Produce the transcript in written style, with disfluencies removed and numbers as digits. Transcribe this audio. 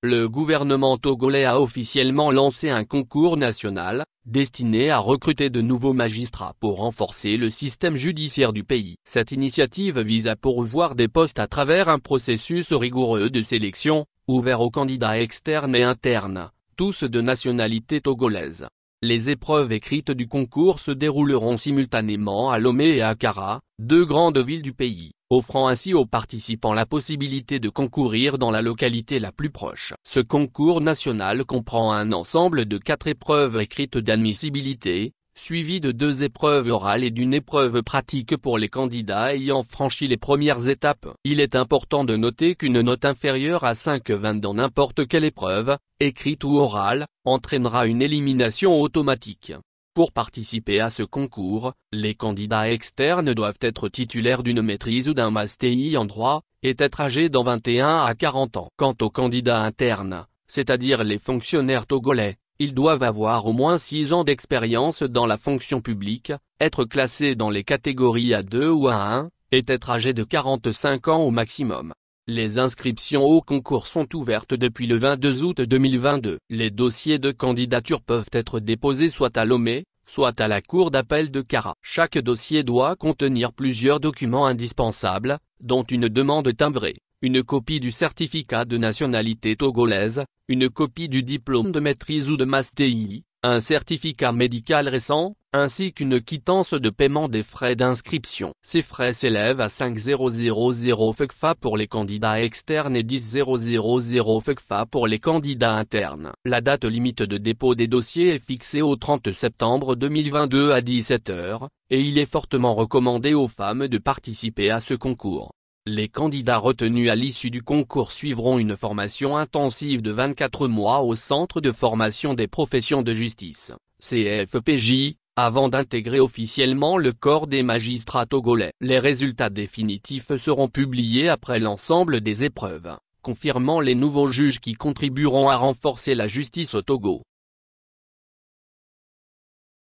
le gouvernement togolais a officiellement lancé un concours national, destiné à recruter de nouveaux magistrats pour renforcer le système judiciaire du pays. Cette initiative vise à pourvoir des postes à travers un processus rigoureux de sélection, ouvert aux candidats externes et internes, tous de nationalité togolaise. Les épreuves écrites du concours se dérouleront simultanément à Lomé et à Kara, deux grandes villes du pays, offrant ainsi aux participants la possibilité de concourir dans la localité la plus proche. Ce concours national comprend un ensemble de 4 épreuves écrites d'admissibilité, suivies de 2 épreuves orales et d'une épreuve pratique pour les candidats ayant franchi les premières étapes. Il est important de noter qu'une note inférieure à 5,20 dans n'importe quelle épreuve, écrite ou orale, entraînera une élimination automatique. Pour participer à ce concours, les candidats externes doivent être titulaires d'une maîtrise ou d'un MSTI en droit, et être âgés d'en 21 à 40 ans. Quant aux candidats internes, c'est-à-dire les fonctionnaires togolais, ils doivent avoir au moins 6 ans d'expérience dans la fonction publique, être classés dans les catégories A2 ou A1, et être âgés de 45 ans au maximum. Les inscriptions au concours sont ouvertes depuis le 22 août 2022. Les dossiers de candidature peuvent être déposés soit à Lomé, soit à la cour d'appel de Kara. Chaque dossier doit contenir plusieurs documents indispensables, dont une demande timbrée, une copie du certificat de nationalité togolaise, une copie du diplôme de maîtrise ou de MSTI, un certificat médical récent, ainsi qu'une quittance de paiement des frais d'inscription. Ces frais s'élèvent à 5,000 FECFA pour les candidats externes et 10,000 FECFA pour les candidats internes. La date limite de dépôt des dossiers est fixée au 30 septembre 2022 à 17 h, et il est fortement recommandé aux femmes de participer à ce concours. Les candidats retenus à l'issue du concours suivront une formation intensive de 24 mois au Centre de formation des professions de justice, CFPJ, avant d'intégrer officiellement le corps des magistrats togolais. Les résultats définitifs seront publiés après l'ensemble des épreuves, confirmant les nouveaux juges qui contribueront à renforcer la justice au Togo.